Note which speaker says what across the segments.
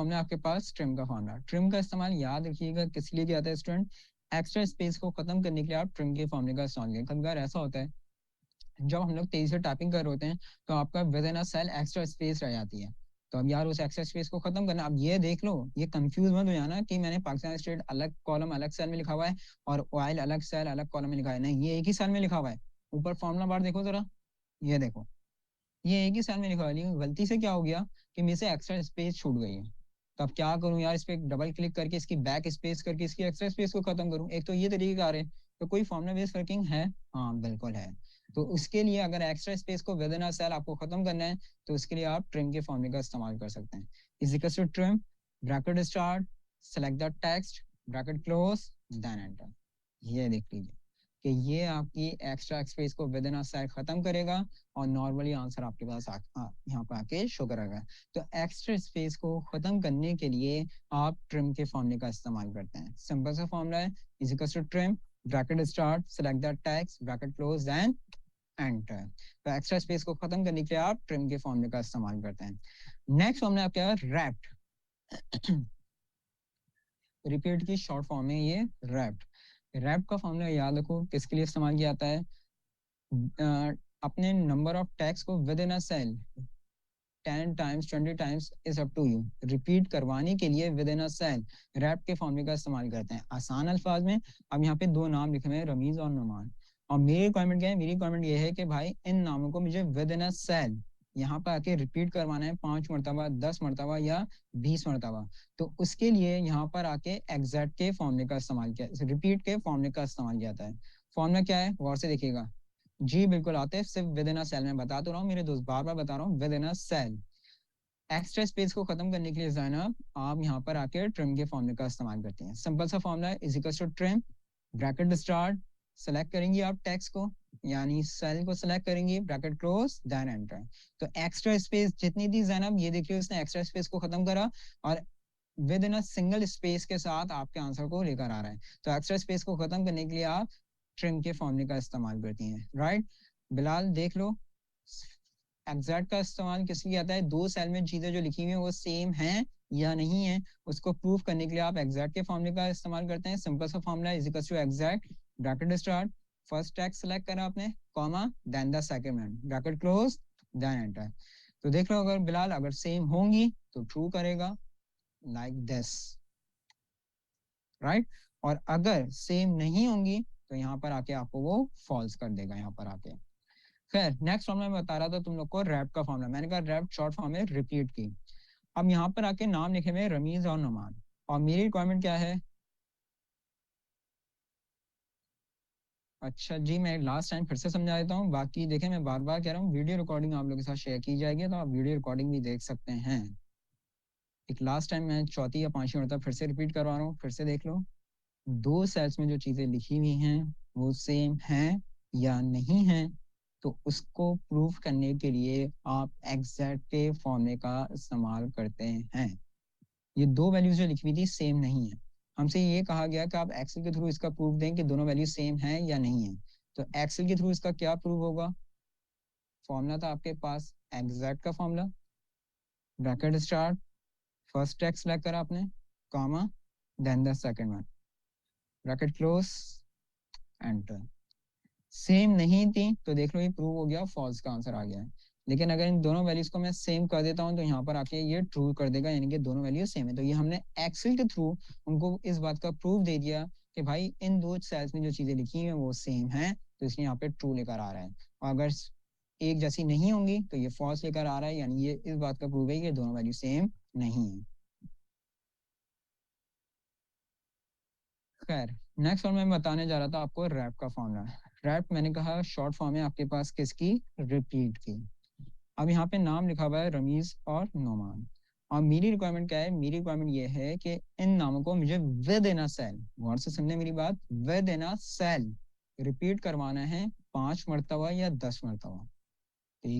Speaker 1: Formula आपके पास trim का formula. Trim का इस्तेमाल याद रखिएगा किस लिए किया जाता है स्टूडेंट, एक्स्ट्रा स्पेस को खत्म करने के लिए आप ट्रिम के फॉर्मूले का इस्तेमाल करें। कभी बार ऐसा होता है जब हम लोग तेजी से टाइपिंग कर रहे होते हैं तो आपका within a cell extra space रह जाती है, तो अब यार उस एक्स्ट्रा स्पेस को खत्म करना। अब ये देख लो, ये कंफ्यूज मत हो जाना कि मैंने पाकिस्तान स्टेट अलग कॉलम अलग सेल में लिखा हुआ है और ऑयल अलग सेल अलग कॉलम में लिखा है, नहीं, ये एक ही सेल में लिखा हुआ है। ऊपर फॉर्मूला बार देखो जरा, ये देखो, ये एक ही सेल में लिखा हुआ है, लेकिन गलती से क्या हो गया कि मेरे से एक्स्ट्रा स्पेस छूट गई है। तो अब क्या करूं यार, इस पे डबल क्लिक करके इसकी बैक स्पेस करके इसकी एक्स्ट्रा स्पेस को खत्म करूं, एक तो ये तरीके आ रहे हैं। तो कोई फॉर्मुला बेस्ड वर्किंग है? हाँ बिल्कुल है। तो उसके लिए अगर एक्स्ट्रा स्पेस को विद इन अ सेल आपको खत्म करना है तो उसके लिए आप ट्रिम के फॉर्मूले का इस्तेमाल कर सकते हैं। Is equal to trim, bracket start, select the text, bracket close, then enter. ये देख लीजिए कि ये आपकी एक्स्ट्रा स्पेस को विद इन अ सेल खत्म करेगा और नॉर्मली आंसर आपके पास यहाँ पे आके शो करेगा। तो एक्स्ट्रा स्पेस को खत्म करने के लिए आप ट्रिम के फॉर्मूले का इस्तेमाल करते हैं। सिंपल सा फॉर्मूला है, is equal to trim, bracket start, select the text, bracket close, then enter. तो एक्स्ट्रा स्पेस को खत्म करने के लिए आप ट्रिम के फॉर्मूले का इस्तेमाल करते हैं। नेक्स्ट फॉर्मूला आपके रैप्ट। रिपीट की शॉर्ट फॉर्म है ये रैप्ट। रैप का फॉर्मूला याद रखो किसके लिए इस्तेमाल किया जाता है, अपने नंबर ऑफ टैग्स को within a cell 10 times 20 times is up to you repeat करवाने के लिए within a cell wrap के फॉर्मूले का इस्तेमाल करते हैं। आसान अल्फाज में अब यहाँ पे दो नाम लिखे हुए हैं, रमीज और नुमान, और मेरी रिक्वायरमेंट क्या है, मेरी रिक्वायरमेंट ये है कि भाई इन नामों को मुझे विद इन अ सेल यहाँ पर आके रिपीट करवाना है 5 मरतबा, 10 मरतबा या 20 मरतबा। तो उसके लिए यहाँ पर आके एग्जैक्ट के फॉर्मूले का इस्तेमाल किया, रिपीट के फॉर्मूले का इस्तेमाल किया जाता है। फॉर्मूला क्या है गौर से देखिएगा। जी बिल्कुल आते हैं, सिर्फ विद इन अ सेल में बता तो रहा हूँ मेरे दोस्त, बार बार बता रहा हूँ, within a cell. Extra space को खत्म करने के लिए ज़ैनब आप यहाँ पर आके ट्रिम के फॉर्मूले का इस्तेमाल करते हैं। सिंपल सा फॉर्मूला है, is equal to trim, bracket start, select करेंगे आप टेक्स्ट को यानी सेल को सेलेक्ट करेंगे, ब्रैकेट क्लोज, देन एंटर। तो एक्स्ट्रा स्पेस जितनी थी ज़ैनब, ये देखिए उसने एक्स्ट्रा स्पेस को खत्म करा और with in a single space के साथ आपके आंसर को लेकर आ रहा है। तो एक्स्ट्रा स्पेस को खत्म करने के लिए आप ट्रिम के फॉर्मूले का इस्तेमाल करती हैं, राइट। बिलाल देख लो, एग्जैक्ट का इस्तेमाल किस लिए आता है, दो सेल में चीजें जो लिखी हुई हैं वो सेम हैं या नहीं है उसको प्रूव करने के लिए आप एग्जैक्ट के फॉर्मूले का इस्तेमाल करते हैं। सिंपल सा formula is equal to exact, bracket start, first text select करा आपने, comma, then the second one, bracket close, then enter. तो देख लो अगर बिलाल अगर सेम होंगी तो ट्रू करेगा लाइक दिस, राइट, और अगर सेम नहीं होंगी तो यहाँ पर आके आपको वो फॉल्स कर देगा यहाँ पर आके। खैर नेक्स्ट फॉर्मूला मैं बता रहा था तुम लोग को रैप का फॉर्मूला, मैंने कहा रैप शॉर्ट फॉर्म है रिपीट की। अब यहाँ पर आके नाम लिखे हुए रमीज और नुमान, और मेरी रिक्वायरमेंट क्या है, अच्छा जी मैं लास्ट टाइम फिर से समझा देता हूँ, बाकी देखें मैं बार बार कह रहा हूँ वीडियो रिकॉर्डिंग आप लोगों के साथ शेयर की जाएगी तो आप वीडियो रिकॉर्डिंग भी देख सकते हैं। एक लास्ट टाइम मैं चौथी या पांचवी मरतबा फिर से रिपीट करवा रहा हूँ, फिर से देख लो, दो सेल्स में जो चीजें लिखी हुई हैं वो सेम हैं या नहीं हैं, तो उसको प्रूफ करने के लिए आप एग्जैक्ट के फॉर्मूले का इस्तेमाल करते हैं। ये दो वैल्यूज जो लिखी हुई थी सेम नहीं है, हमसे ये कहा गया कि आप एक्सेल के थ्रू इसका प्रूफ दें कि दोनों वैल्यू सेम है या नहीं है। तो एक्सेल के थ्रू इसका क्या प्रूफ होगा, फॉर्मूला था आपके पास एग्जैक्ट का formula, bracket start, first text select करा आपने, comma, then the second one, bracket close, enter. Same नहीं थी तो देख लो ये प्रूव हो गया, फॉल्स का आंसर आ गया है। लेकिन अगर इन दोनों वैल्यूज को मैं सेम कर देता हूं तो यहाँ पर आके ये ट्रू कर देगा, यानी कि दोनों वैल्यू सेम है। तो ये हमने एक्सेल के थ्रू उनको इस बात का प्रूफ दे दिया कि भाई इन दो सेल्स में जो चीजें लिखी हैं वो सेम है, तो इसलिए यहाँ पे ट्रू लेकर आ रहा है। और अगर एक जैसी नहीं होंगी तो ये फॉल्स लेकर आ रहा है, यानी ये इस बात का प्रूफ है कि दोनों वैल्यू सेम नहीं है। खैर नेक्स्ट फॉर्म मैं बताने जा रहा था आपको रैप का फॉर्मूला। रैप मैंने कहा शॉर्ट फॉर्म है आपके पास किसकी, रिपीट की। अब यहाँ पे नाम लिखा हुआ है रमीज और नोमान, और मेरी रिक्वायरमेंट क्या है, मेरी रिक्वायरमेंट ये है कि इन नामों को मुझे विद इन अ सेल, गौर से सुनने मेरी बात, within a cell repeat करवाना है 5 मरतबा या 10 मरतबा।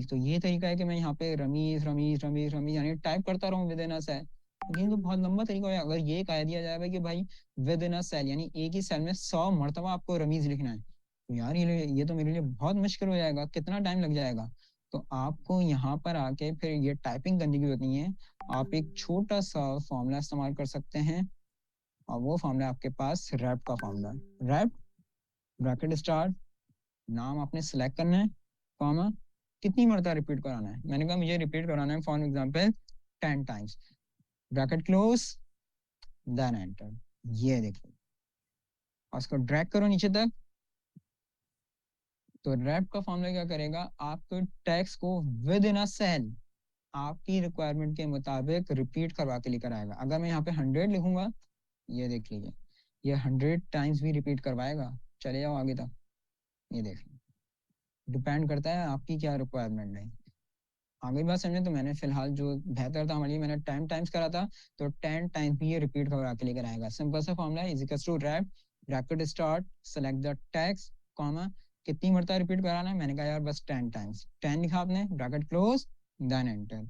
Speaker 1: तो ये तरीका है कि मैं यहाँ पे रमीज रमीज रमीज रमीज यानी टाइप करता रहूँ विद इन अ सेल, लेकिन तो बहुत लंबा तरीका है। अगर ये कह दिया जाए कि भाई विद इन अ सेल यानी एक ही सेल में 100 मरतबा आपको रमीज लिखना है, तो यार ये तो मेरे लिए बहुत मुश्किल हो जाएगा, कितना टाइम लग जाएगा। तो आपको यहाँ पर आके फिर ये टाइपिंग करने की जरूरत नहीं है, आप एक छोटा सा फॉर्मूला इस्तेमाल कर सकते हैं, और वो फॉर्मूला आपके पास रैप का फॉर्मूला है। रैप ब्रैकेट स्टार्ट, नाम आपने सेलेक्ट करना है, कॉमा कितनी मरतबा रिपीट कराना है। मैंने कहा मुझे रिपीट कराना है for example 10 times, bracket close, then enter. ये देखो, और उसको ड्रैग करो नीचे तक। तो रैप का फॉर्मूला क्या करेगा, आपको टेक्स्ट को विद इन अ सेल आपकी रिक्वायरमेंट के मुताबिक रिपीट करवा के लेकर आएगा। अगर मैं यहाँ पे 100 लिखूंगा, ये देख लीजिए, ये 100 टाइम्स भी रिपीट करवाएगा। चले जाओ आगे तक, ये देख लीजिए, डिपेंड करता है आपकी क्या रिक्वायरमेंट है। आगे बात समझे, तो मैंने फिलहाल जो बेहतर था हमारे लिए, मैंने 10 टाइम्स करा था, तो 10 टाइम्स भी ये रिपीट करवा के लेकर आएगा। सिंपल सा फॉर्मूला है, is equals to wrap bracket start select the text, comma कितनी मरतबा रिपीट कराना है। मैंने कहा यार बस 10 टाइम्स, 10 लिखा आपने, ब्रैकेट क्लोज, देन एंटर।